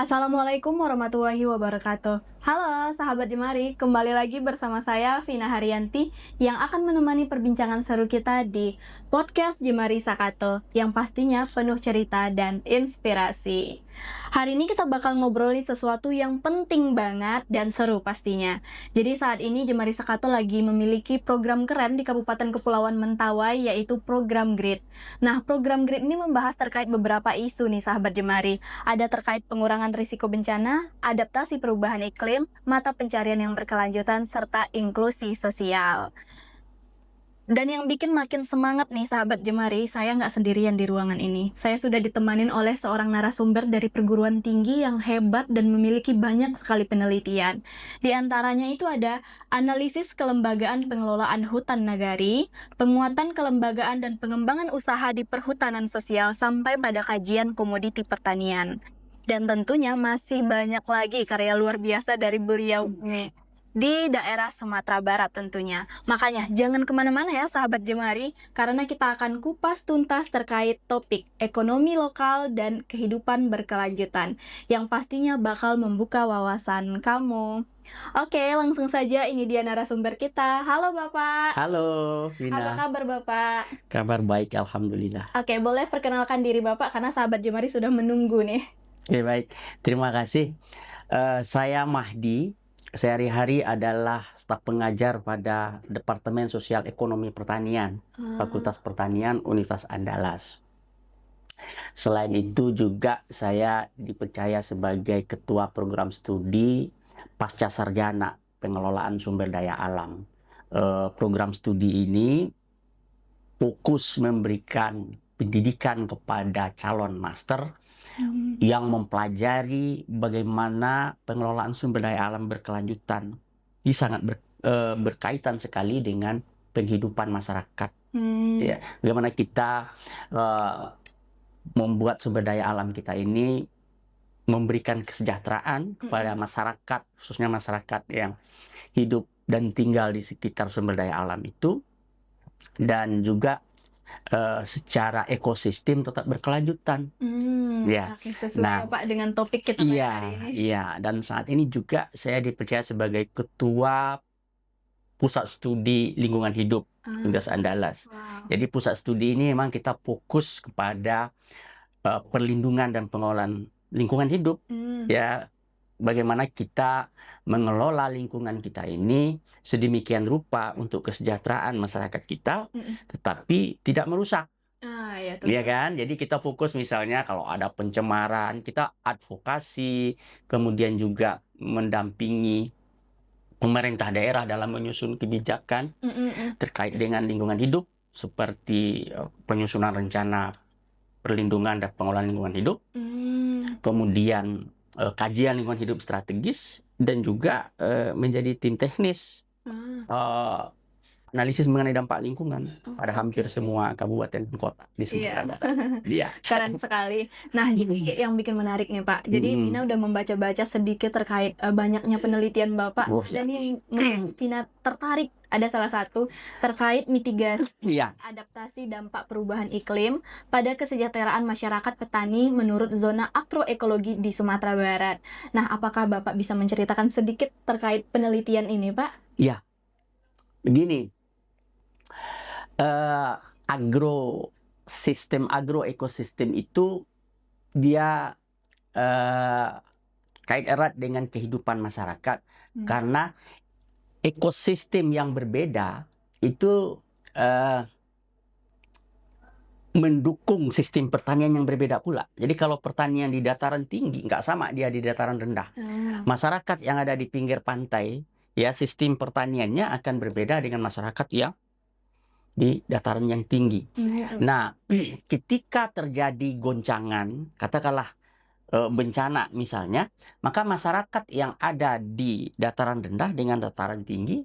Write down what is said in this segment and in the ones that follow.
Assalamualaikum warahmatullahi wabarakatuh. Halo sahabat Jemari, kembali lagi bersama saya Vina Haryanti yang akan menemani perbincangan seru kita di podcast Jemari Sakato yang pastinya penuh cerita dan inspirasi. Hari ini kita bakal ngobrolin sesuatu yang penting banget dan seru pastinya. Jadi saat ini Jemari Sakato lagi memiliki program keren di Kabupaten Kepulauan Mentawai, yaitu program GRID. Nah, program GRID ini membahas terkait beberapa isu nih sahabat Jemari. Ada terkait pengurangan risiko bencana, adaptasi perubahan iklim, mata pencarian yang berkelanjutan, serta inklusi sosial. Dan yang bikin makin semangat nih sahabat Jemari, saya nggak sendirian di ruangan ini. Saya sudah ditemanin oleh seorang narasumber dari perguruan tinggi yang hebat dan memiliki banyak sekali penelitian. Di antaranya itu ada analisis kelembagaan pengelolaan hutan nagari, penguatan kelembagaan dan pengembangan usaha di perhutanan sosial, sampai pada kajian komoditi pertanian. Dan tentunya masih banyak lagi karya luar biasa dari beliau nih di daerah Sumatera Barat tentunya. Makanya jangan kemana-mana ya sahabat Jemari, karena kita akan kupas tuntas terkait topik ekonomi lokal dan kehidupan berkelanjutan yang pastinya bakal membuka wawasan kamu. Oke, langsung saja ini dia narasumber kita. Halo Bapak. Halo, Apa Vina. kabar Bapak? Kabar baik, alhamdulillah. Oke, boleh perkenalkan diri Bapak karena sahabat Jemari sudah menunggu nih. Oke, baik. Terima kasih. Saya Mahdi. Sehari-hari adalah staf pengajar pada Departemen Sosial Ekonomi Pertanian, Fakultas Pertanian Universitas Andalas. Selain itu juga saya dipercaya sebagai Ketua Program Studi Pasca Sarjana Pengelolaan Sumber Daya Alam. Program studi ini fokus memberikan pendidikan kepada calon master yang mempelajari bagaimana pengelolaan sumber daya alam berkelanjutan. Ini sangat berkaitan sekali dengan penghidupan masyarakat. Ya, bagaimana kita membuat sumber daya alam kita ini memberikan kesejahteraan kepada masyarakat, khususnya masyarakat yang hidup dan tinggal di sekitar sumber daya alam itu, dan juga secara ekosistem tetap berkelanjutan. Ya. Oke, sesuai Nah, Pak dengan topik kita hari ini. Iya. Dan saat ini juga saya dipercaya sebagai Ketua Pusat Studi Lingkungan Hidup Universitas Andalas. Wow. Jadi pusat studi ini memang kita fokus kepada perlindungan dan pengelolaan lingkungan hidup. Ya, bagaimana kita mengelola lingkungan kita ini sedemikian rupa untuk kesejahteraan masyarakat kita, tetapi tidak merusak. Ya, Iya kan? Jadi kita fokus misalnya kalau ada pencemaran, kita advokasi, kemudian juga mendampingi pemerintah daerah dalam menyusun kebijakan terkait dengan lingkungan hidup, seperti penyusunan rencana perlindungan dan pengelolaan lingkungan hidup, kemudian kajian lingkungan hidup strategis, dan juga menjadi tim teknis analisis mengenai dampak lingkungan pada hampir semua kabupaten dan kota di Sumatera Barat. Iya. Keren sekali. Nah, jadi yang bikin menarik nih Pak. Jadi Vina udah membaca-baca sedikit terkait banyaknya penelitian Bapak. Dan yang Vina tertarik ada salah satu terkait mitigasi adaptasi dampak perubahan iklim pada kesejahteraan masyarakat petani menurut zona agroekologi di Sumatera Barat. Nah, apakah Bapak bisa menceritakan sedikit terkait penelitian ini, Pak? Iya. Begini. Agroekosistem itu dia kait erat dengan kehidupan masyarakat, karena ekosistem yang berbeda itu mendukung sistem pertanian yang berbeda pula. Jadi kalau pertanian di dataran tinggi nggak sama dia di dataran rendah. Masyarakat yang ada di pinggir pantai, ya, sistem pertaniannya akan berbeda dengan masyarakat yang di dataran yang tinggi. Nah, ketika terjadi goncangan, katakanlah bencana misalnya, maka masyarakat yang ada di dataran rendah dengan dataran tinggi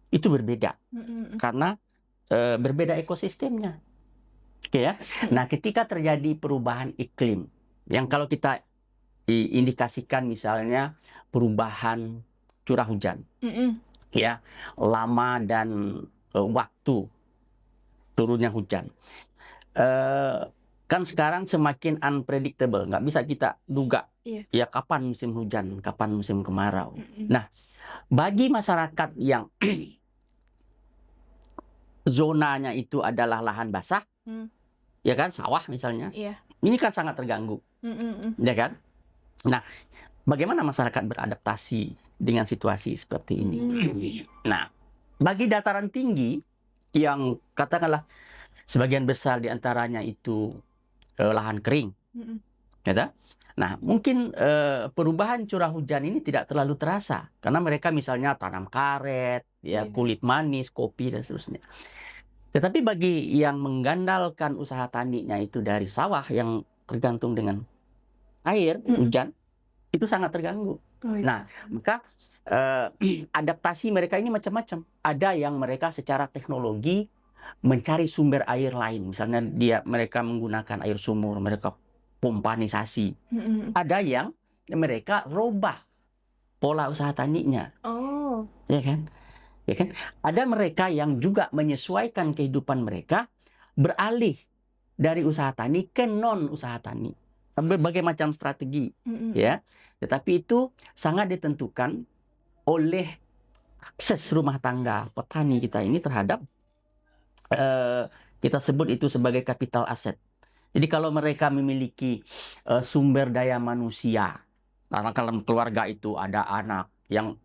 itu berbeda, karena berbeda ekosistemnya. Oke ya. Nah, ketika terjadi perubahan iklim, yang kalau kita indikasikan misalnya perubahan curah hujan, ya, lama dan waktu turunnya hujan. kan sekarang semakin unpredictable, nggak bisa kita duga Iya. ya kapan musim hujan, kapan musim kemarau. Nah, bagi masyarakat yang zonanya itu adalah lahan basah, ya kan, sawah misalnya, Iya. ini kan sangat terganggu, ya kan? Nah, bagaimana masyarakat beradaptasi dengan situasi seperti ini? Nah, bagi dataran tinggi yang katakanlah sebagian besar diantaranya itu lahan kering, ya kan? Nah, mungkin perubahan curah hujan ini tidak terlalu terasa karena mereka misalnya tanam karet, ya, kulit manis, kopi dan seterusnya. Tetapi bagi yang menggandalkan usaha taninya itu dari sawah yang tergantung dengan air, hujan, itu sangat terganggu. Nah, maka adaptasi mereka ini macam-macam. Ada yang mereka secara teknologi mencari sumber air lain. Misalnya mereka menggunakan air sumur, mereka pompanisasi. Ada yang mereka robah pola usaha taninya. Ya kan? Ya kan? Ada mereka yang juga menyesuaikan kehidupan mereka beralih dari usaha tani ke non usaha tani. Berbagai macam strategi, ya. Tetapi itu sangat ditentukan oleh akses rumah tangga petani kita ini terhadap kita sebut itu sebagai capital asset. Jadi kalau mereka memiliki sumber daya manusia, kalau keluarga itu ada anak yang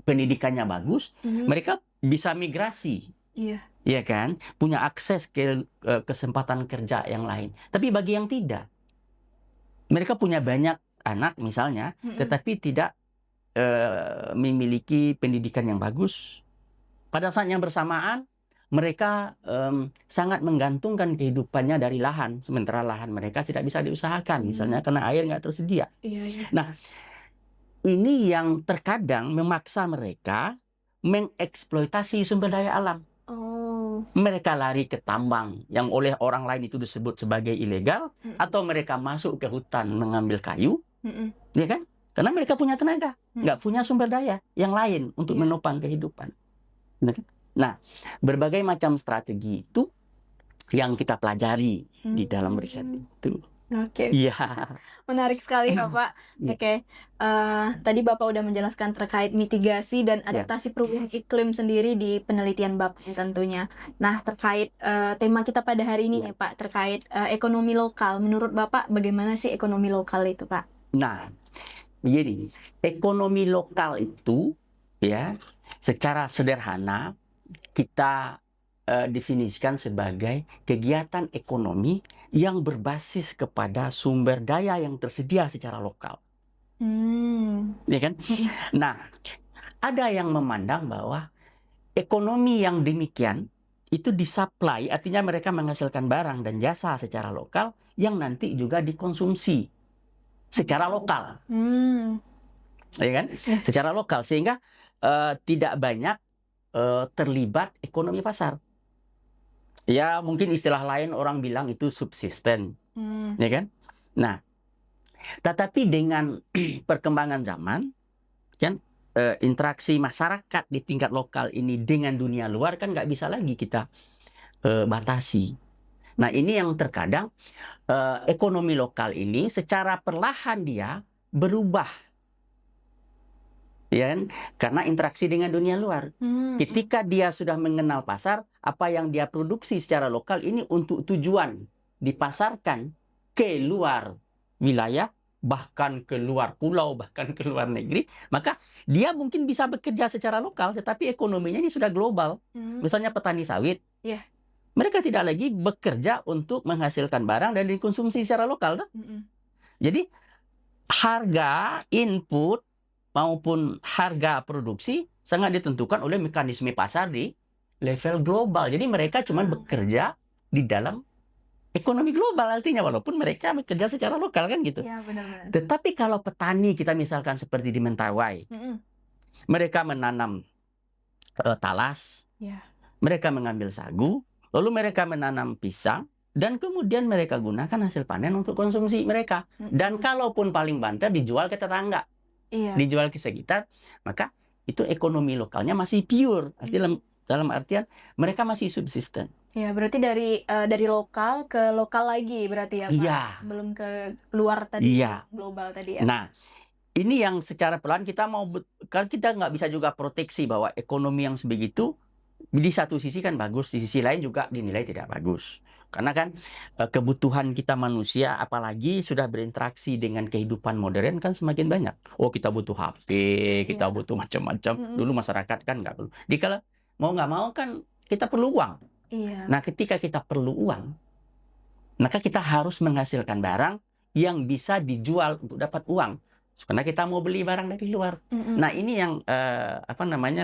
pendidikannya bagus, mereka bisa migrasi. Ya kan? Punya akses ke kesempatan kerja yang lain. Tapi bagi yang tidak, mereka punya banyak anak misalnya, tetapi tidak memiliki pendidikan yang bagus. Pada saat yang bersamaan, mereka sangat menggantungkan kehidupannya dari lahan, sementara lahan mereka tidak bisa diusahakan, misalnya karena air nggak tersedia. Nah, ini yang terkadang memaksa mereka mengeksploitasi sumber daya alam. Mereka lari ke tambang yang oleh orang lain itu disebut sebagai ilegal, atau mereka masuk ke hutan mengambil kayu, ya kan? Karena mereka punya tenaga, nggak punya sumber daya yang lain untuk menopang kehidupan. Nah, berbagai macam strategi itu yang kita pelajari di dalam riset itu. Iya. Menarik sekali Bapak. Tadi Bapak udah menjelaskan terkait mitigasi dan adaptasi perubahan iklim sendiri di penelitian Bapak tentunya. Nah, terkait tema kita pada hari ini nih Pak, terkait ekonomi lokal. Menurut Bapak bagaimana sih ekonomi lokal itu Pak? Nah, begini, ekonomi lokal itu ya secara sederhana kita definisikan sebagai kegiatan ekonomi yang berbasis kepada sumber daya yang tersedia secara lokal. Ya kan? Nah, ada yang memandang bahwa ekonomi yang demikian itu disuplai, artinya mereka menghasilkan barang dan jasa secara lokal yang nanti juga dikonsumsi secara lokal. Ya kan? Secara lokal, sehingga tidak banyak terlibat ekonomi pasar. Ya, mungkin istilah lain orang bilang itu subsisten, ya kan? Nah, tetapi dengan perkembangan zaman, kan interaksi masyarakat di tingkat lokal ini dengan dunia luar kan nggak bisa lagi kita batasi. Nah, ini yang terkadang ekonomi lokal ini secara perlahan dia berubah, ya kan? Karena interaksi dengan dunia luar. Ketika dia sudah mengenal pasar, apa yang dia produksi secara lokal ini untuk tujuan dipasarkan ke luar wilayah, bahkan ke luar pulau, bahkan ke luar negeri, maka dia mungkin bisa bekerja secara lokal, tetapi ekonominya ini sudah global. Misalnya petani sawit, mereka tidak lagi bekerja untuk menghasilkan barang dan dikonsumsi secara lokal. Jadi harga input maupun harga produksi sangat ditentukan oleh mekanisme pasar di level global. Jadi mereka cuma bekerja di dalam ekonomi global artinya, walaupun mereka bekerja secara lokal kan gitu. Ya, benar-benar. Tetapi kalau petani kita misalkan seperti di Mentawai, mereka menanam talas, mereka mengambil sagu, lalu mereka menanam pisang, dan kemudian mereka gunakan hasil panen untuk konsumsi mereka. Dan kalaupun paling banter dijual ke tetangga, dijual ke sekitar, maka itu ekonomi lokalnya masih pure. Artinya dalam artian mereka masih subsisten. Ya, berarti dari lokal ke lokal lagi berarti ya, Pak? Iya. Belum ke luar tadi, Iya. global tadi ya? Nah, ini yang secara pelan kita kan kita nggak bisa juga proteksi bahwa ekonomi yang sebegitu di satu sisi kan bagus, di sisi lain juga dinilai tidak bagus. Karena kan kebutuhan kita manusia, apalagi sudah berinteraksi dengan kehidupan modern kan semakin banyak. Oh, kita butuh HP, kita Iya. butuh macam-macam. Mm-mm. Dulu masyarakat kan nggak perlu. Kalau mau nggak mau kan kita perlu uang. Iya. Nah, ketika kita perlu uang, maka kita harus menghasilkan barang yang bisa dijual untuk dapat uang. Karena kita mau beli barang dari luar. Mm-mm. Nah, ini yang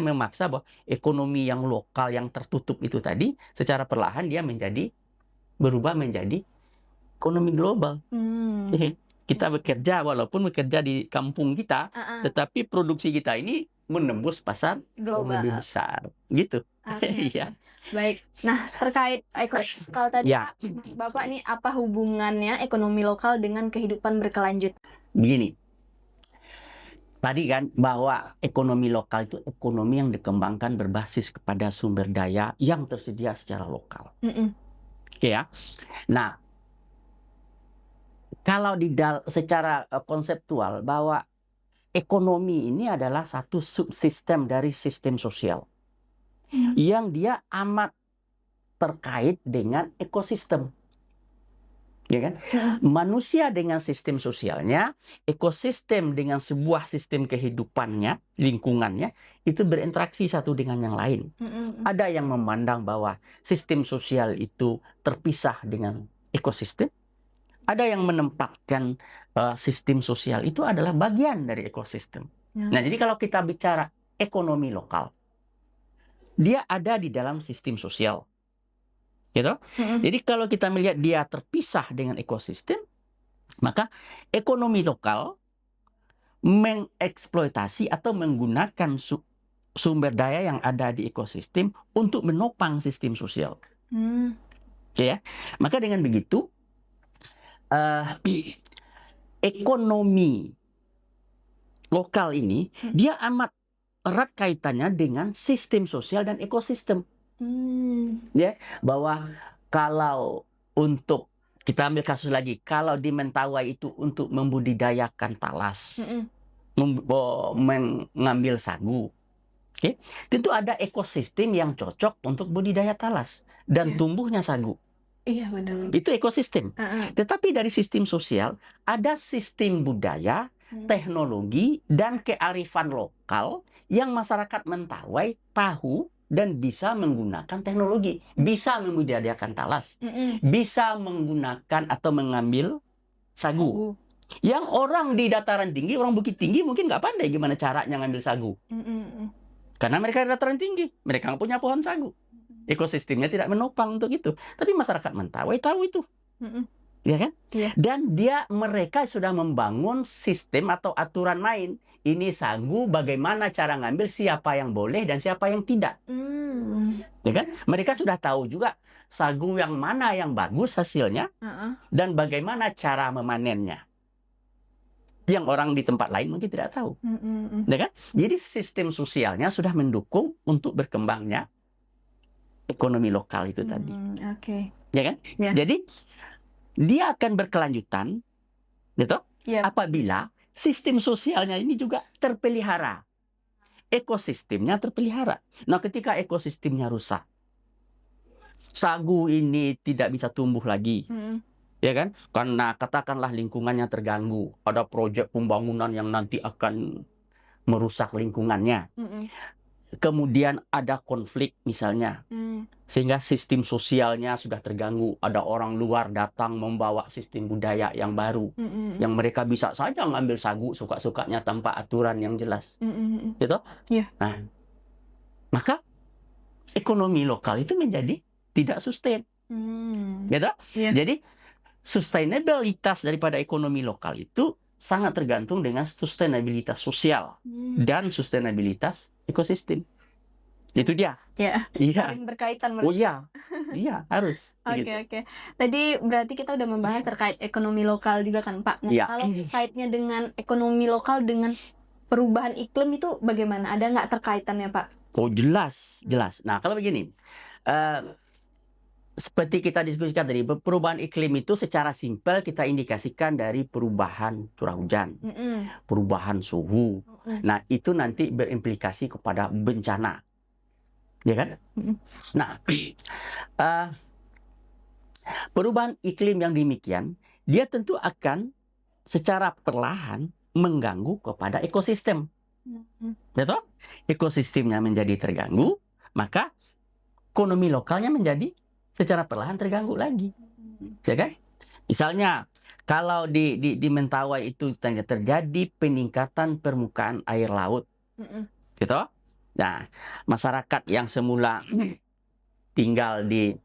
memaksa bahwa ekonomi yang lokal yang tertutup itu tadi secara perlahan dia berubah menjadi ekonomi global. Kita bekerja walaupun bekerja di kampung kita, tetapi produksi kita ini menembus pasar Global. lebih besar, gitu. Oke. Iya. Baik. Nah, terkait ekonomi lokal tadi, Ya. Pak, Bapak nih apa hubungannya ekonomi lokal dengan kehidupan berkelanjutan? Begini, tadi kan bahwa ekonomi lokal itu ekonomi yang dikembangkan berbasis kepada sumber daya yang tersedia secara lokal. Mm-mm. Oke ya. Nah, kalau secara konseptual bahwa ekonomi ini adalah satu subsistem dari sistem sosial yang dia amat terkait dengan ekosistem. Ya kan? Manusia dengan sistem sosialnya, ekosistem dengan sebuah sistem kehidupannya, lingkungannya, itu berinteraksi satu dengan yang lain. Ada yang memandang bahwa sistem sosial itu terpisah dengan ekosistem. Ada yang menempatkan sistem sosial itu adalah bagian dari ekosistem. Nah, jadi kalau kita bicara ekonomi lokal, dia ada di dalam sistem sosial. Gitu? Jadi kalau kita melihat dia terpisah dengan ekosistem, maka ekonomi lokal mengeksploitasi atau menggunakan sumber daya yang ada di ekosistem untuk menopang sistem sosial. Ya, maka dengan begitu ekonomi lokal ini dia amat erat kaitannya dengan sistem sosial dan ekosistem. Ya, bahwa kalau untuk kita ambil kasus lagi, kalau di Mentawai itu untuk membudidayakan talas, mengambil sagu, oke, tentu ada ekosistem yang cocok untuk budidaya talas dan tumbuhnya sagu. Iya, benar. Itu ekosistem. Tetapi dari sistem sosial ada sistem budaya, teknologi dan kearifan lokal yang masyarakat Mentawai tahu dan bisa menggunakan teknologi, bisa membudidayakan talas, bisa menggunakan atau mengambil sagu. Yang orang di dataran tinggi, orang Bukit Tinggi mungkin nggak pandai gimana caranya ngambil sagu. Karena mereka di dataran tinggi, mereka nggak punya pohon sagu. Ekosistemnya tidak menopang untuk itu. Tapi masyarakat Mentawai tahu itu. Ya kan? Yeah. Dan mereka sudah membangun sistem atau aturan main. Ini sagu, bagaimana cara ngambil, siapa yang boleh dan siapa yang tidak. Ya kan? Mereka sudah tahu juga sagu yang mana yang bagus hasilnya dan bagaimana cara memanennya. Yang orang di tempat lain mungkin tidak tahu. Ya kan? Jadi sistem sosialnya sudah mendukung untuk berkembangnya ekonomi lokal itu tadi. Ya kan? Yeah. Jadi dia akan berkelanjutan, gitu? Yep. Apabila sistem sosialnya ini juga terpelihara, ekosistemnya terpelihara. Nah, ketika ekosistemnya rusak, sagu ini tidak bisa tumbuh lagi, ya kan? Karena katakanlah lingkungannya terganggu, ada proyek pembangunan yang nanti akan merusak lingkungannya. Kemudian ada konflik misalnya, sehingga sistem sosialnya sudah terganggu. Ada orang luar datang membawa sistem budaya yang baru, yang mereka bisa saja ngambil sagu suka-sukanya tanpa aturan yang jelas, gitu. Yeah. Nah, maka ekonomi lokal itu menjadi tidak sustain, gitu. Yeah. Jadi sustainabilitas daripada ekonomi lokal itu sangat tergantung dengan sustainabilitas sosial dan sustainabilitas ekosistem. Itu dia. Ya. Iya. Saling berkaitan. Oh iya. Iya, harus. Oke. Tadi berarti kita udah membahas terkait ekonomi lokal juga kan, Pak. Nah, kalau terkaitnya dengan ekonomi lokal dengan perubahan iklim itu bagaimana? Ada nggak terkaitannya, Pak? Oh, jelas. Nah, kalau begini. seperti kita diskusikan tadi, perubahan iklim itu secara simpel kita indikasikan dari perubahan curah hujan, perubahan suhu. Nah, itu nanti berimplikasi kepada bencana, ya kan? Nah, perubahan iklim yang demikian, dia tentu akan secara perlahan mengganggu kepada ekosistem. Betul? Ekosistemnya menjadi terganggu, maka ekonomi lokalnya menjadi secara perlahan terganggu lagi. Ya kan? Misalnya, kalau di Mentawai itu terjadi peningkatan permukaan air laut. Gitu? Nah, masyarakat yang semula tinggal di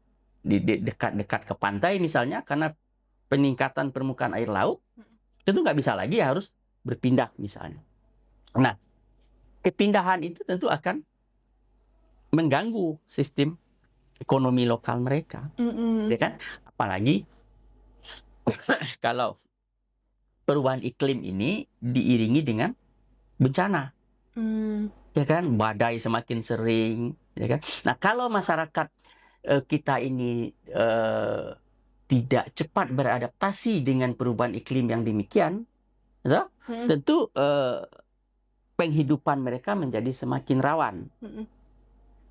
dekat-dekat ke pantai misalnya, karena peningkatan permukaan air laut, itu nggak bisa lagi, harus berpindah misalnya. Nah, kepindahan itu tentu akan mengganggu sistem ekonomi lokal mereka, ya kan? Apalagi kalau perubahan iklim ini diiringi dengan bencana, ya kan? Badai semakin sering, ya kan? Nah, kalau masyarakat kita ini tidak cepat beradaptasi dengan perubahan iklim yang demikian, ya, tentu penghidupan mereka menjadi semakin rawan.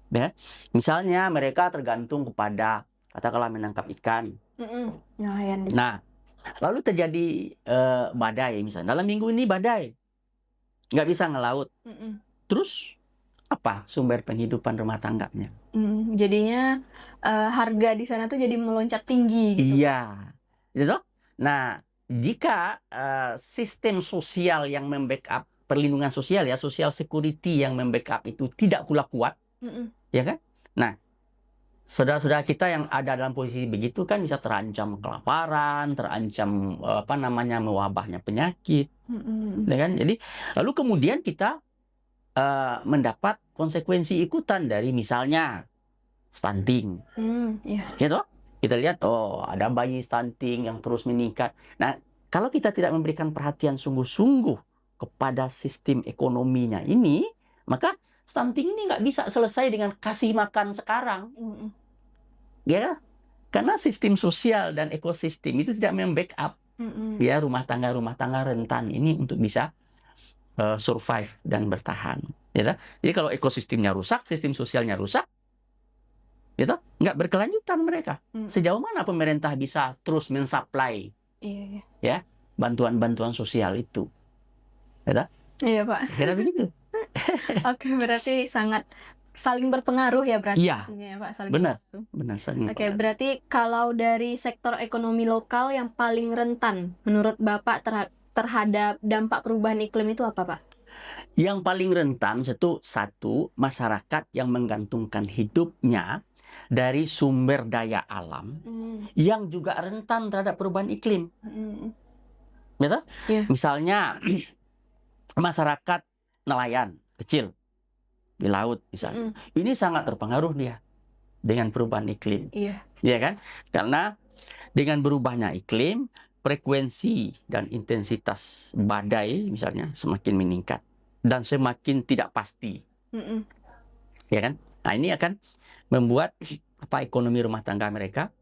Ya. Misalnya mereka tergantung kepada katakanlah menangkap ikan. Nah, lalu terjadi badai misalnya. Dalam minggu ini badai, nggak bisa ngelaut. Terus apa sumber penghidupan rumah tangganya? Jadinya harga di sana tuh jadi melonjak tinggi. Gitu. Iya, gitu. Nah, jika sistem sosial yang membackup perlindungan sosial, ya social security yang membackup itu tidak pula kuat, ya kan? Nah, saudara-saudara kita yang ada dalam posisi begitu kan bisa terancam kelaparan, terancam mewabahnya penyakit, ya kan? Jadi lalu kemudian kita mendapat konsekuensi ikutan dari misalnya stunting, gitu. Kita lihat, oh ada bayi stunting yang terus meningkat. Nah, kalau kita tidak memberikan perhatian sungguh-sungguh kepada sistem ekonominya ini, maka stunting ini nggak bisa selesai dengan kasih makan sekarang. Ya, karena sistem sosial dan ekosistem itu tidak membackup ya rumah tangga rentan ini untuk bisa survive dan bertahan. Ya, jadi kalau ekosistemnya rusak, sistem sosialnya rusak, gitu, nggak berkelanjutan mereka. Sejauh mana pemerintah bisa terus mensuplai ya bantuan-bantuan sosial itu? Ya, iya Pak. kira begitu. Oke, berarti sangat saling berpengaruh ya berarti. Iya, ya, Pak, saling benar, berpengaruh. benar saling Oke, berpengaruh. berarti kalau dari sektor ekonomi lokal yang paling rentan menurut Bapak terhadap dampak perubahan iklim itu apa, Pak? Yang paling rentan satu masyarakat yang menggantungkan hidupnya dari sumber daya alam yang juga rentan terhadap perubahan iklim. Betul? Yeah. Misalnya masyarakat nelayan kecil di laut misalnya. Ini sangat terpengaruh dia dengan perubahan iklim. Iya. Ya kan? Karena dengan berubahnya iklim, frekuensi dan intensitas badai misalnya semakin meningkat dan semakin tidak pasti. Ya kan? Nah, ini akan membuat ekonomi rumah tangga mereka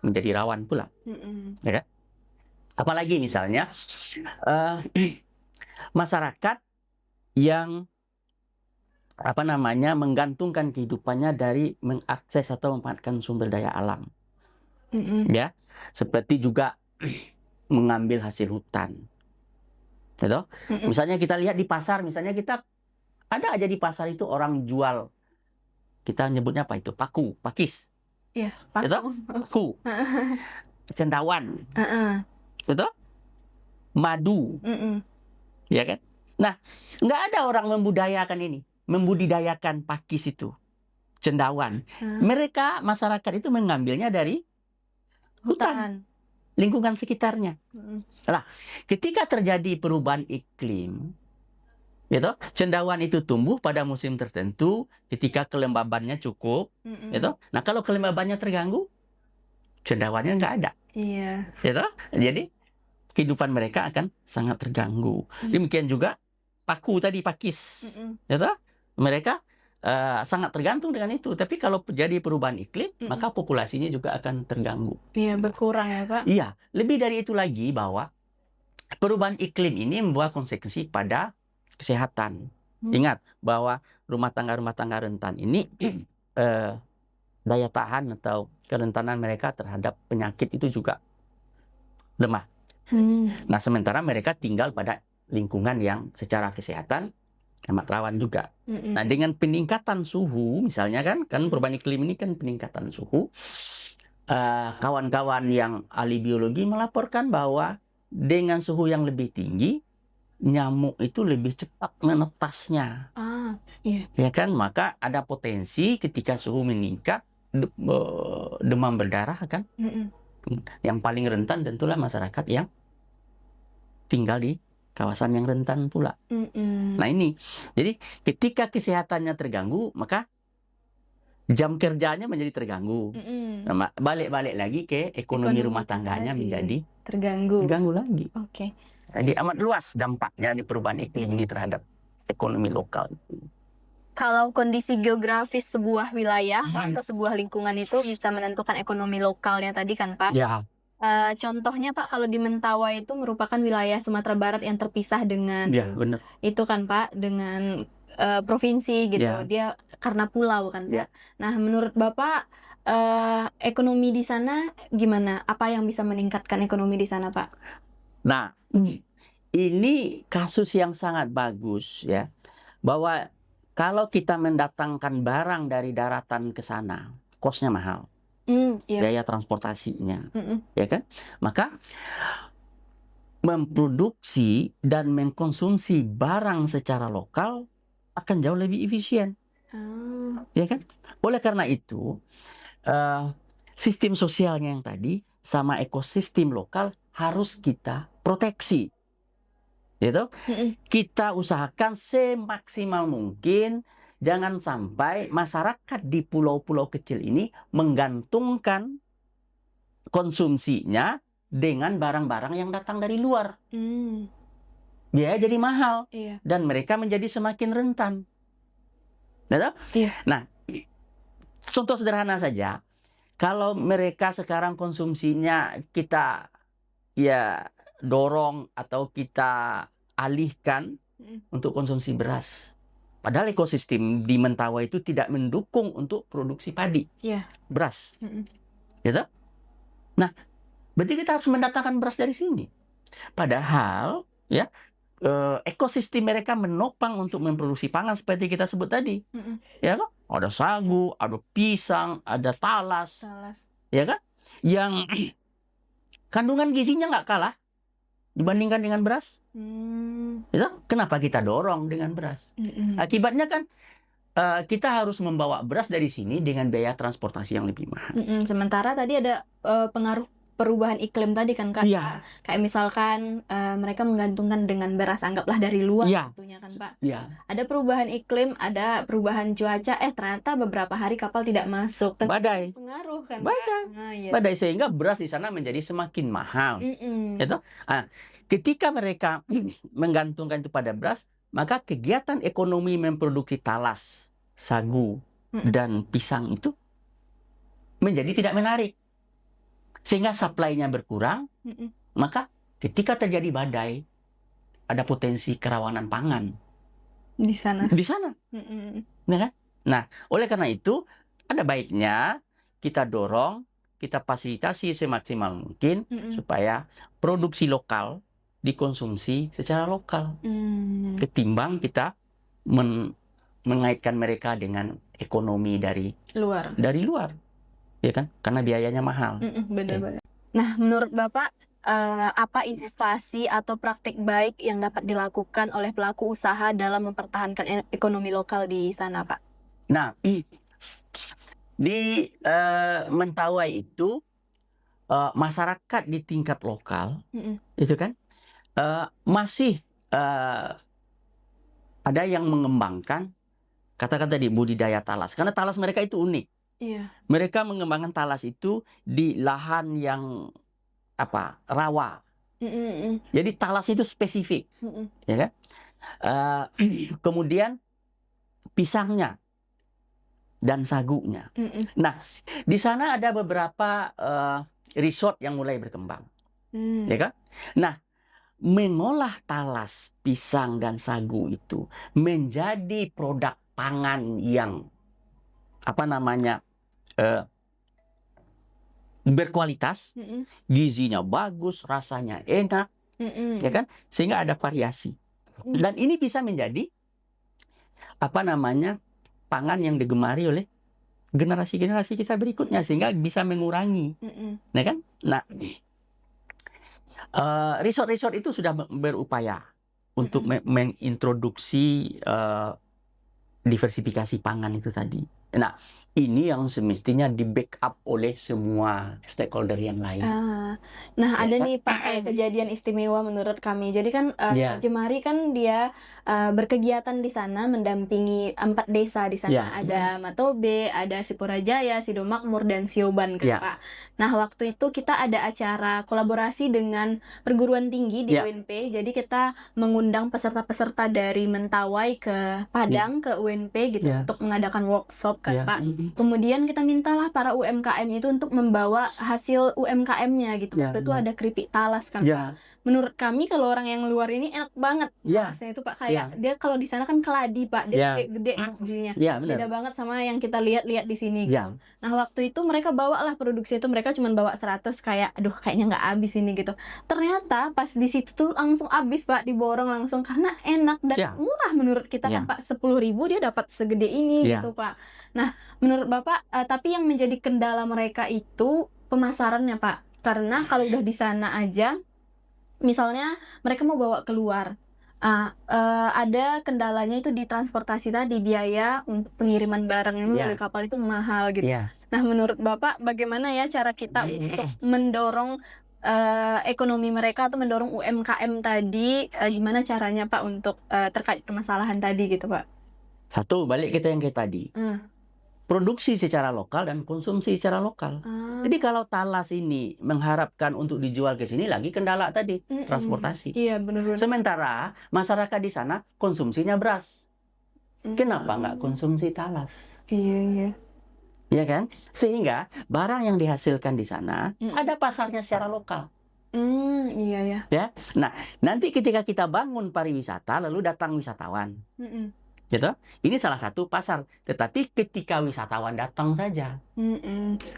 menjadi rawan pula. Ya kan? Apalagi misalnya masyarakat yang menggantungkan kehidupannya dari mengakses atau memanfaatkan sumber daya alam. Ya, seperti juga mengambil hasil hutan. Gitu? Misalnya kita lihat di pasar, misalnya kita ada aja di pasar itu orang jual, kita nyebutnya apa itu? Pakis. Iya, paku. Cendawan. Betul? Madu. Ya kan? Nah, nggak ada orang membudidayakan pakis itu, cendawan. Mereka, masyarakat itu mengambilnya dari hutan, lingkungan sekitarnya. Nah, ketika terjadi perubahan iklim, gitu, cendawan itu tumbuh pada musim tertentu ketika kelembabannya cukup, gitu. Nah, kalau kelembabannya terganggu, cendawannya nggak ada. Iya. Gitu. Jadi kehidupan mereka akan sangat terganggu. Demikian juga paku tadi, pakis. Gitu. Mereka sangat tergantung dengan itu. Tapi kalau terjadi perubahan iklim, maka populasinya juga akan terganggu. Iya, berkurang ya, Pak. Iya, lebih dari itu lagi bahwa perubahan iklim ini membawa konsekuensi pada kesehatan. Ingat bahwa rumah tangga rentan ini daya tahan atau kerentanan mereka terhadap penyakit itu juga lemah. Nah, sementara mereka tinggal pada lingkungan yang secara kesehatan amat rawan juga. Nah, dengan peningkatan suhu, misalnya kan perubahan iklim ini kan peningkatan suhu. Kawan-kawan yang ahli biologi melaporkan bahwa dengan suhu yang lebih tinggi, nyamuk itu lebih cepat menetasnya. Iya. Ya kan, maka ada potensi ketika suhu meningkat, demam berdarah kan. Yang paling rentan tentulah masyarakat yang tinggal di kawasan yang rentan pula. Nah ini, jadi ketika kesehatannya terganggu, maka jam kerjanya menjadi terganggu. Nah, balik-balik lagi ke ekonomi rumah tangganya menjadi terganggu lagi. Oke. Jadi amat luas dampaknya di perubahan iklim ini terhadap ekonomi lokal. Kalau kondisi geografis sebuah wilayah atau sebuah lingkungan itu bisa menentukan ekonomi lokalnya tadi kan, Pak? Ya. Contohnya Pak, kalau di Mentawai itu merupakan wilayah Sumatera Barat yang terpisah dengan benar. itu kan Pak, dengan provinsi gitu. Dia karena pulau kan Pak. Nah, menurut Bapak ekonomi di sana gimana? Apa yang bisa meningkatkan ekonomi di sana, Pak? Nah, ini kasus yang sangat bagus ya, bahwa kalau kita mendatangkan barang dari daratan ke sana, kosnya mahal. Biaya transportasinya, ya kan? Maka memproduksi dan mengkonsumsi barang secara lokal akan jauh lebih efisien, ya kan? Oleh karena itu, sistem sosialnya yang tadi sama ekosistem lokal harus kita proteksi, gitu. Kita usahakan semaksimal mungkin. Jangan sampai masyarakat di pulau-pulau kecil ini menggantungkan konsumsinya dengan barang-barang yang datang dari luar. Biaya jadi mahal. Dan mereka menjadi semakin rentan. Nah, contoh sederhana saja. Kalau mereka sekarang konsumsinya kita dorong atau kita alihkan untuk konsumsi beras. Padahal ekosistem di Mentawai itu tidak mendukung untuk produksi padi, beras, gitu. Nah, berarti kita harus mendatangkan beras dari sini. Padahal, ekosistem mereka menopang untuk memproduksi pangan seperti kita sebut tadi, ya kan? Ada sagu, ada pisang, ada talas, ya kan? Yang kandungan gizinya nggak kalah dibandingkan dengan beras. Kenapa kita dorong dengan beras? Akibatnya kan kita harus membawa beras dari sini dengan biaya transportasi yang lebih mahal. Sementara tadi ada pengaruh perubahan iklim tadi kan Kak. Kayak misalkan mereka menggantungkan dengan beras, anggaplah dari luar tentunya kan Pak. Ada perubahan iklim, ada perubahan cuaca, ternyata beberapa hari kapal tidak masuk. Badai. Pengaruh kan Badai sehingga beras di sana menjadi semakin mahal. Gitu? Ketika mereka menggantungkan itu pada beras, maka kegiatan ekonomi memproduksi talas, sagu, dan pisang itu menjadi tidak menarik. Sehingga supply-nya berkurang, maka ketika terjadi badai, ada potensi kerawanan pangan di sana. Nah, oleh karena itu, ada baiknya kita dorong, kita fasilitasi semaksimal mungkin supaya produksi lokal dikonsumsi secara lokal, ketimbang kita mengaitkan mereka dengan ekonomi dari luar. Ya kan? Karena biayanya mahal. Benar-benar. Nah, menurut Bapak, apa inovasi atau praktik baik yang dapat dilakukan oleh pelaku usaha dalam mempertahankan ekonomi lokal di sana, Pak? Nah, di Mentawai itu masyarakat di tingkat lokal itu kan masih ada yang mengembangkan kata-kata di budidaya talas, karena talas mereka itu unik. Mereka mengembangkan talas itu di lahan yang rawa. Jadi talas itu spesifik, ya kan? Kemudian pisangnya dan sagunya. Mm-mm. Nah, di sana ada beberapa resort yang mulai berkembang, ya kan? Nah, mengolah talas, pisang dan sagu itu menjadi produk pangan yang berkualitas, Mm-mm. gizinya bagus, rasanya enak, Mm-mm. ya kan? Sehingga ada variasi. Dan ini bisa menjadi pangan yang digemari oleh generasi-generasi kita berikutnya, sehingga bisa mengurangi, Mm-mm. ya kan? Nah, resort-resort itu sudah berupaya untuk mengintroduksi diversifikasi pangan itu tadi. Nah, ini yang semestinya di-backup oleh semua stakeholder yang lain. Nah, Ya ada kan? nih Pak kejadian istimewa menurut kami. Jadi kan Ya. Jemari kan dia berkegiatan di sana mendampingi 4 desa di sana. Ya. Ada Matobe, ada Sipurajaya, Sidomakmur, dan Sioban kan Ya. Pak. Nah, waktu itu kita ada acara kolaborasi dengan perguruan tinggi di Ya. UNP. Jadi kita mengundang peserta-peserta dari Mentawai ke Padang ke UNP gitu Ya. untuk mengadakan workshop kan Ya. Pak. Kemudian kita mintalah para UMKM itu untuk membawa hasil UMKM-nya gitu. Ya, Waktu itu ya. ada keripik talas kan Pak. Ya. Menurut kami kalau orang yang luar ini enak banget Ya. talasnya itu Pak, kayak dia kalau di sana kan keladi Pak, dia Ya. gede-gede biji-bijinya. Ya, Beda benar. banget sama yang kita lihat-lihat di sini gitu. Ya. Nah, waktu itu mereka bawa lah produksi itu, mereka cuma bawa 100, kayak aduh kayaknya nggak habis ini gitu. Ternyata pas di situ tuh langsung habis Pak, diborong langsung karena enak dan Ya. murah menurut kita kan Ya. Pak. 10.000 dia dapat segede ini Ya. gitu Pak. Nah, menurut Bapak tapi yang menjadi kendala mereka itu pemasarannya Pak. Karena kalau udah di sana aja, misalnya mereka mau bawa keluar, ada kendalanya itu di transportasi tadi, biaya untuk pengiriman barangnya melalui kapal itu mahal gitu. Ya. Nah, menurut Bapak bagaimana ya cara kita untuk mendorong ekonomi mereka atau mendorong UMKM tadi, gimana caranya Pak untuk terkait permasalahan tadi gitu Pak? Satu, balik kita yang kayak tadi. Produksi secara lokal dan konsumsi secara lokal. Jadi kalau talas ini mengharapkan untuk dijual ke sini, lagi kendala tadi, transportasi. Iya, benar-benar. Sementara masyarakat di sana konsumsinya beras. Kenapa nggak konsumsi talas? Iya. Ya kan? Sehingga barang yang dihasilkan di sana ada pasarnya secara lokal. Iya ya. Ya. Nah, nanti ketika kita bangun pariwisata, lalu datang wisatawan. Gitu? Ini salah satu pasar. Tetapi ketika wisatawan datang saja,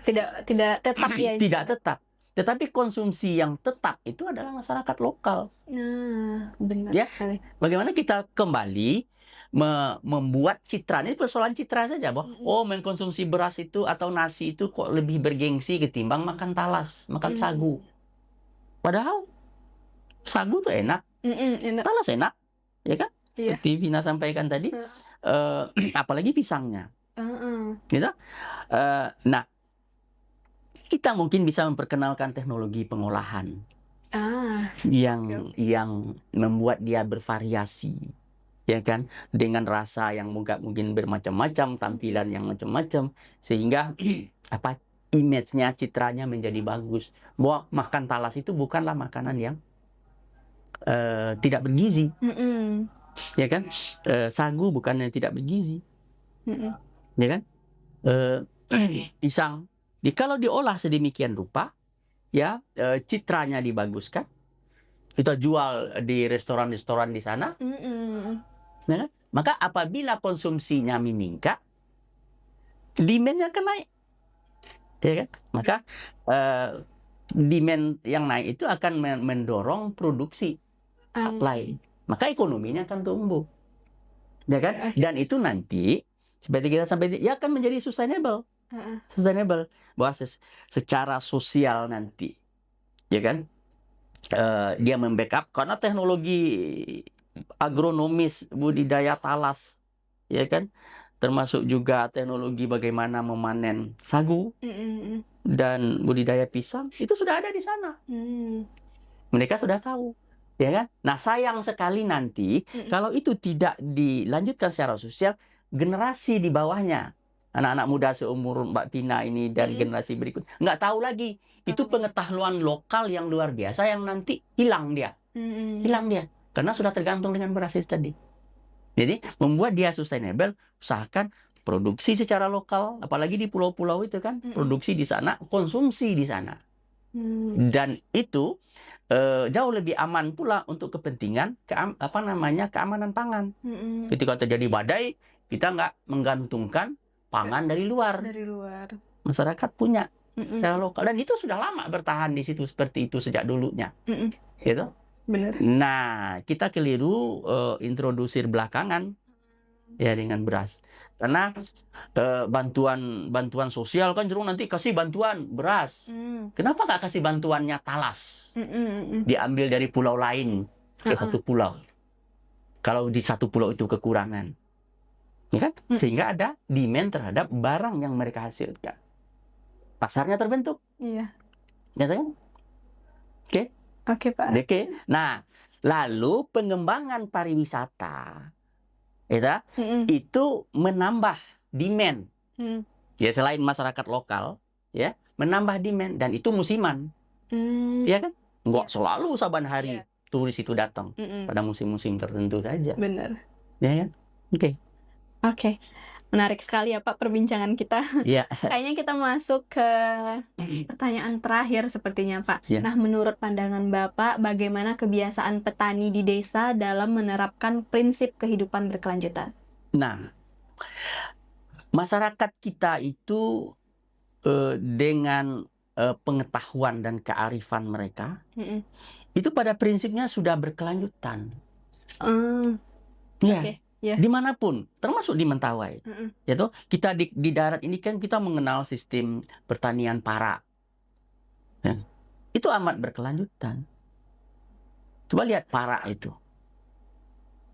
tidak tetap ya. Tidak tetap. Tetapi konsumsi yang tetap itu adalah masyarakat lokal. Nah, benar Ya. sekali. Bagaimana kita kembali membuat citra, ini persoalan citra saja, bahwa mengkonsumsi beras itu atau nasi itu kok lebih bergengsi ketimbang makan talas, makan sagu. Padahal sagu tuh enak, talas enak, ya kan? Iya. Seperti Vina sampaikan tadi, apalagi pisangnya, gitu. Nah, kita mungkin bisa memperkenalkan teknologi pengolahan yang membuat dia bervariasi, ya kan, dengan rasa yang mungkin bermacam-macam, tampilan yang macam-macam, sehingga image-nya, citranya menjadi bagus. Bahwa makan talas itu bukanlah makanan yang tidak bergizi. Ya kan, sagu bukannya tidak bergizi, ya kan, pisang, kalau diolah sedemikian rupa, ya, citranya dibaguskan, kita jual di restoran-restoran di sana, ya kan? Maka apabila konsumsinya meningkat, demand-nya akan naik, ya kan? Maka demand yang naik itu akan mendorong produksi, supply. Maka ekonominya akan tumbuh, ya kan? Dan itu nanti seperti kita sampai ya akan menjadi sustainable, bahwa secara sosial nanti, ya kan? Dia membackup karena teknologi agronomis budidaya talas, ya kan? Termasuk juga teknologi bagaimana memanen sagu dan budidaya pisang itu sudah ada di sana. Mereka sudah tahu. Ya kan? Nah, sayang sekali nanti kalau itu tidak dilanjutkan secara sosial, generasi di bawahnya, anak-anak muda seumur Mbak Tina ini dan generasi berikut nggak tahu lagi. Itu pengetahuan lokal yang luar biasa yang nanti hilang dia. Hilang dia karena sudah tergantung dengan beras tadi. Jadi membuat dia sustainable, usahakan produksi secara lokal, apalagi di pulau-pulau itu kan, produksi di sana, konsumsi di sana. Dan itu jauh lebih aman pula untuk kepentingan keamanan pangan. Ketika terjadi badai, kita nggak menggantungkan pangan dari luar. Masyarakat punya secara lokal, dan itu sudah lama bertahan di situ seperti itu sejak dulunya. Gitu. Benar. Nah, kita keliru introdusir belakangan ya dengan beras. Karena bantuan sosial kan cenderung nanti kasih bantuan beras. Kenapa nggak kasih bantuannya talas? Diambil dari pulau lain ke satu pulau. Kalau di satu pulau itu kekurangan. Ya kan? Sehingga ada demand terhadap barang yang mereka hasilkan. Pasarnya terbentuk. Iya. Gitu kan? Oke. Oke, Pak. Oke. Nah, lalu pengembangan pariwisata itu menambah demand. Ya, selain masyarakat lokal, ya, menambah demand, dan itu musiman. Ya kan? Nggak selalu saban hari turis itu datang. Pada musim-musim tertentu saja. Benar. Ya kan? Oke. Menarik sekali ya Pak perbincangan kita. Iya. Kayaknya kita masuk ke pertanyaan terakhir sepertinya Pak. Ya. Nah, menurut pandangan Bapak, bagaimana kebiasaan petani di desa dalam menerapkan prinsip kehidupan berkelanjutan? Nah, masyarakat kita itu dengan pengetahuan dan kearifan mereka, itu pada prinsipnya sudah berkelanjutan. Ya. Okay. Yeah. Dimanapun, termasuk di Mentawai, ya toh, kita di darat ini kan kita mengenal sistem pertanian para, ya. Itu amat berkelanjutan. Coba lihat para itu,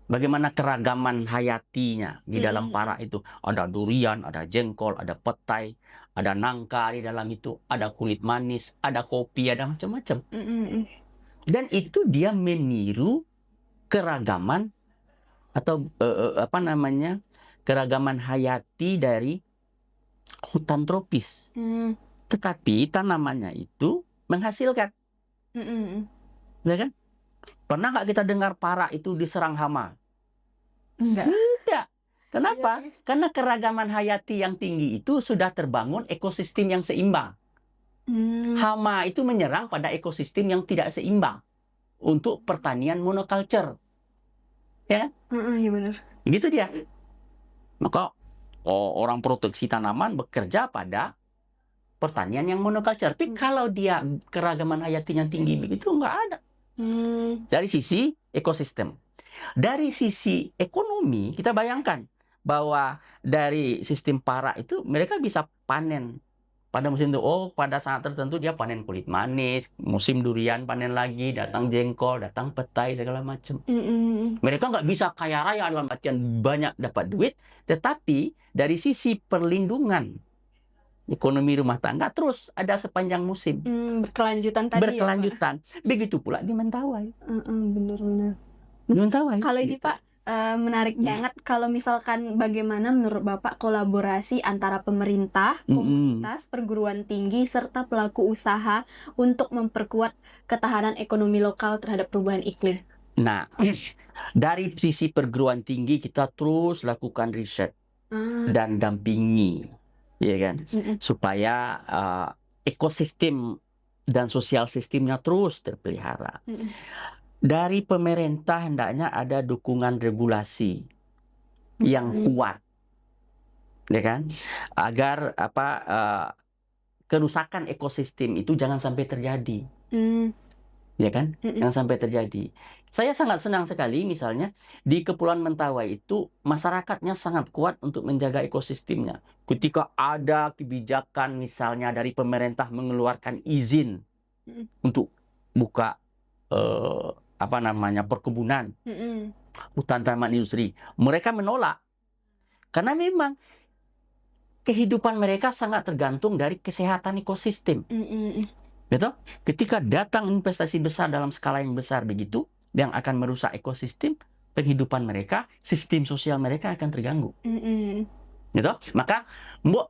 bagaimana keragaman hayatinya di dalam para itu. Ada durian, ada jengkol, ada petai, ada nangka di dalam itu, ada kulit manis, ada kopi, ada macam-macam. Dan itu dia meniru keragaman atau keragaman hayati dari hutan tropis. Tetapi tanamannya itu menghasilkan. Ya kan? Pernah nggak kita dengar para itu diserang hama? Enggak. Tidak. Kenapa? Karena keragaman hayati yang tinggi itu sudah terbangun ekosistem yang seimbang. Hama itu menyerang pada ekosistem yang tidak seimbang untuk pertanian monoculture. Ya, iya benar. Gitu dia. Maka orang produksi tanaman bekerja pada pertanian yang monoculture. Tapi kalau dia keragaman hayatinya tinggi begitu, nggak ada. Dari sisi ekosistem. Dari sisi ekonomi, kita bayangkan bahwa dari sistem para itu mereka bisa panen. Pada musim itu, pada saat tertentu dia panen kulit manis, musim durian panen lagi, datang jengkol, datang petai, segala macam. Mereka nggak bisa kaya raya dalam artian banyak dapat duit, tetapi dari sisi perlindungan ekonomi rumah tangga terus ada sepanjang musim. Berkelanjutan tadi. Berkelanjutan. Ya, begitu pula di Mentawai. Benar-benar. Di Mentawai. Kalau ini Pak, menarik banget kalau misalkan bagaimana menurut Bapak kolaborasi antara pemerintah, komunitas, perguruan tinggi, serta pelaku usaha untuk memperkuat ketahanan ekonomi lokal terhadap perubahan iklim. Nah, dari sisi perguruan tinggi kita terus lakukan riset dan dampingi, ya kan, supaya ekosistem dan sosial sistemnya terus terpelihara. Dari pemerintah hendaknya ada dukungan regulasi yang kuat, ya kan, agar kerusakan ekosistem itu jangan sampai terjadi, ya kan, jangan sampai terjadi. Saya sangat senang sekali misalnya di Kepulauan Mentawai itu masyarakatnya sangat kuat untuk menjaga ekosistemnya. Ketika ada kebijakan misalnya dari pemerintah mengeluarkan izin untuk buka perkebunan, hutan taman industri, mereka menolak karena memang kehidupan mereka sangat tergantung dari kesehatan ekosistem. Gitu? Ketika datang investasi besar dalam skala yang besar begitu, yang akan merusak ekosistem, penghidupan mereka, sistem sosial mereka akan terganggu. Gitu? Maka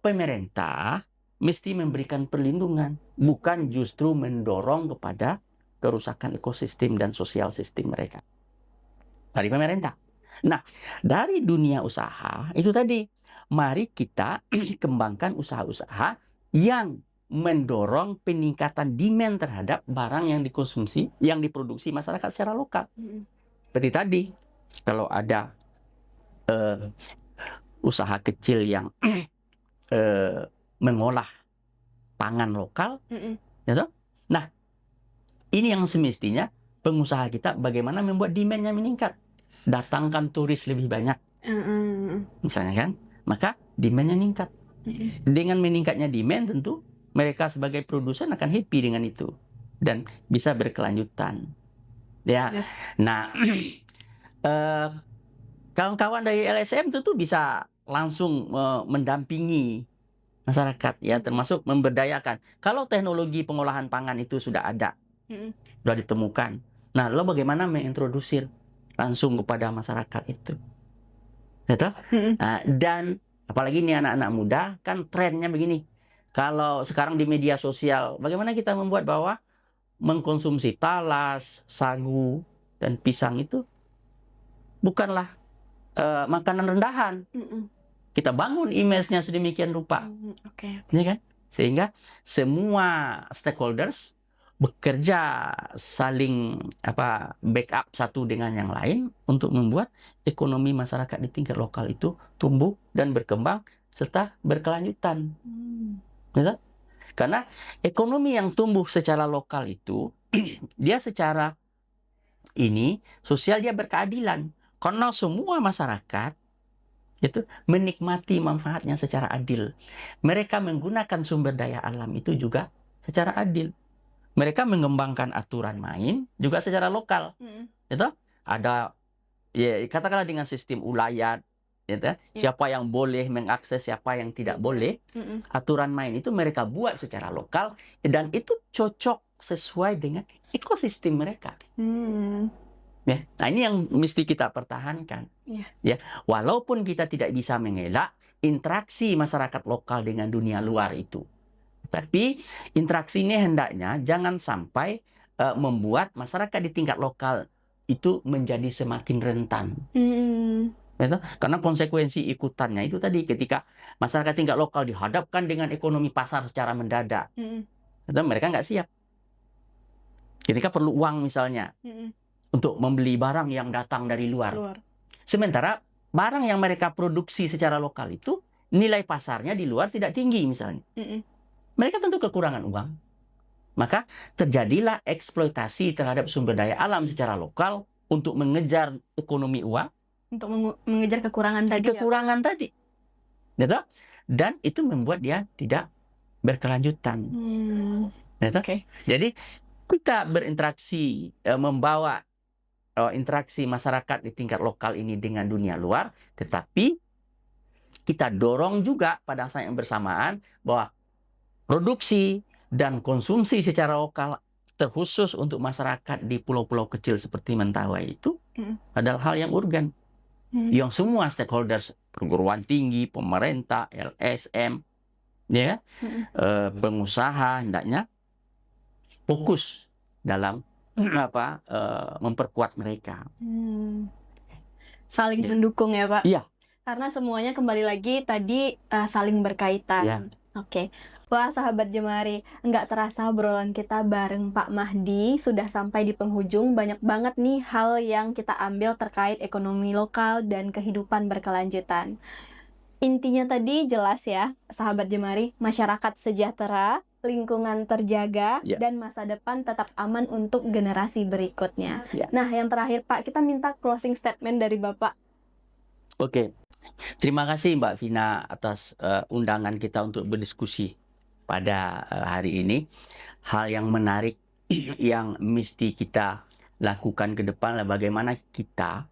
pemerintah mesti memberikan perlindungan, bukan justru mendorong kepada kerusakan ekosistem dan sosial sistem mereka. Dari pemerintah. Nah, dari dunia usaha, itu tadi, mari kita kembangkan usaha-usaha yang mendorong peningkatan demand terhadap barang yang dikonsumsi, yang diproduksi masyarakat secara lokal. Seperti tadi, kalau ada usaha kecil yang mengolah pangan lokal, ya toh? Nah, ini yang semestinya pengusaha kita bagaimana membuat demand-nya meningkat. Datangkan turis lebih banyak, misalnya kan, maka demand-nya meningkat. Dengan meningkatnya demand tentu mereka sebagai produsen akan happy dengan itu dan bisa berkelanjutan. Ya, nah kawan-kawan dari LSM tentu bisa langsung mendampingi masyarakat, ya, termasuk memberdayakan. Kalau teknologi pengolahan pangan itu sudah ada, sudah ditemukan. Nah, lo bagaimana mengintrodusir langsung kepada masyarakat itu? Gitu? Nah, dan apalagi ini anak-anak muda, kan trennya begini. Kalau sekarang di media sosial, bagaimana kita membuat bahwa mengkonsumsi talas, sagu, dan pisang itu bukanlah makanan rendahan. Kita bangun image-nya sedemikian rupa, ya kan? Sehingga semua stakeholders bekerja saling backup satu dengan yang lain untuk membuat ekonomi masyarakat di tingkat lokal itu tumbuh dan berkembang serta berkelanjutan. Gitu? Karena ekonomi yang tumbuh secara lokal itu dia secara sosial dia berkeadilan. Karena semua masyarakat itu menikmati manfaatnya secara adil. Mereka menggunakan sumber daya alam itu juga secara adil. Mereka mengembangkan aturan main juga secara lokal. Itu ada, ya, katakanlah dengan sistem ulayat, gitu, siapa yang boleh mengakses, siapa yang tidak boleh. Aturan main itu mereka buat secara lokal dan itu cocok sesuai dengan ekosistem mereka. Ya, nah ini yang mesti kita pertahankan. Ya, walaupun kita tidak bisa mengelak interaksi masyarakat lokal dengan dunia luar itu, tapi interaksi ini hendaknya jangan sampai membuat masyarakat di tingkat lokal itu menjadi semakin rentan. Gitu? Karena konsekuensi ikutannya itu tadi, ketika masyarakat tingkat lokal dihadapkan dengan ekonomi pasar secara mendadak, gitu, mereka nggak siap. Ketika perlu uang misalnya untuk membeli barang yang datang dari luar. Sementara barang yang mereka produksi secara lokal itu nilai pasarnya di luar tidak tinggi misalnya. Mereka tentu kekurangan uang. Maka terjadilah eksploitasi terhadap sumber daya alam secara lokal untuk mengejar ekonomi uang. Untuk mengejar kekurangan tadi. Tadi. Gitu? Dan itu membuat dia tidak berkelanjutan. Gitu? Jadi kita berinteraksi, membawa interaksi masyarakat di tingkat lokal ini dengan dunia luar, tetapi kita dorong juga pada saat yang bersamaan bahwa produksi dan konsumsi secara lokal terkhusus untuk masyarakat di pulau-pulau kecil seperti Mentawai itu adalah hal yang urgen. Yang semua stakeholders, perguruan tinggi, pemerintah, LSM, ya, pengusaha hendaknya fokus dalam memperkuat mereka. Saling mendukung ya, Pak? Iya. Karena semuanya kembali lagi tadi saling berkaitan. Ya. Oke. Wah, sahabat Jemari, nggak terasa obrolan kita bareng Pak Mahdi sudah sampai di penghujung. Banyak banget nih hal yang kita ambil terkait ekonomi lokal dan kehidupan berkelanjutan. Intinya tadi jelas ya, sahabat Jemari, masyarakat sejahtera, lingkungan terjaga, dan masa depan tetap aman untuk generasi berikutnya. Nah, yang terakhir Pak, kita minta closing statement dari Bapak. Oke. Terima kasih Mbak Vina atas undangan kita untuk berdiskusi pada hari ini. Hal yang menarik yang mesti kita lakukan ke depan adalah bagaimana kita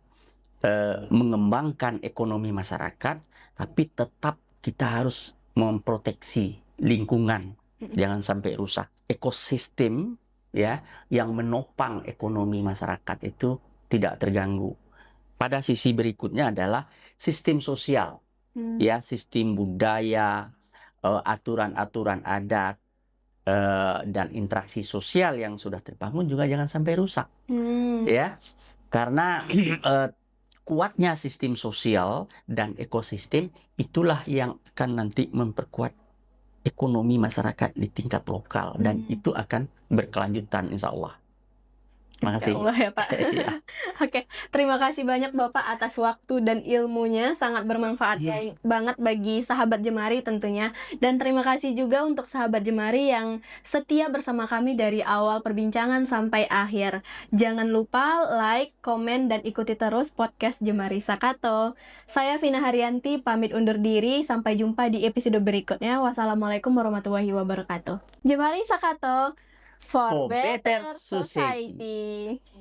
mengembangkan ekonomi masyarakat, tapi tetap kita harus memproteksi lingkungan, jangan sampai rusak. Ekosistem ya yang menopang ekonomi masyarakat itu tidak terganggu. Pada sisi berikutnya adalah sistem sosial, ya, sistem budaya, aturan-aturan adat, dan interaksi sosial yang sudah terbangun juga jangan sampai rusak, ya, karena kuatnya sistem sosial dan ekosistem itulah yang akan nanti memperkuat ekonomi masyarakat di tingkat lokal dan itu akan berkelanjutan insya Allah. Terima kasih. Ya Allah ya Pak. Iya. Oke, terima kasih banyak Bapak atas waktu dan ilmunya, sangat bermanfaat banget bagi sahabat Jemari tentunya. Dan terima kasih juga untuk sahabat Jemari yang setia bersama kami dari awal perbincangan sampai akhir. Jangan lupa like, komen, dan ikuti terus podcast Jemari Sakato. Saya Vina Haryanti, pamit undur diri. Sampai jumpa di episode berikutnya. Wassalamualaikum warahmatullahi wabarakatuh. Jemari Sakato for For better better society. society.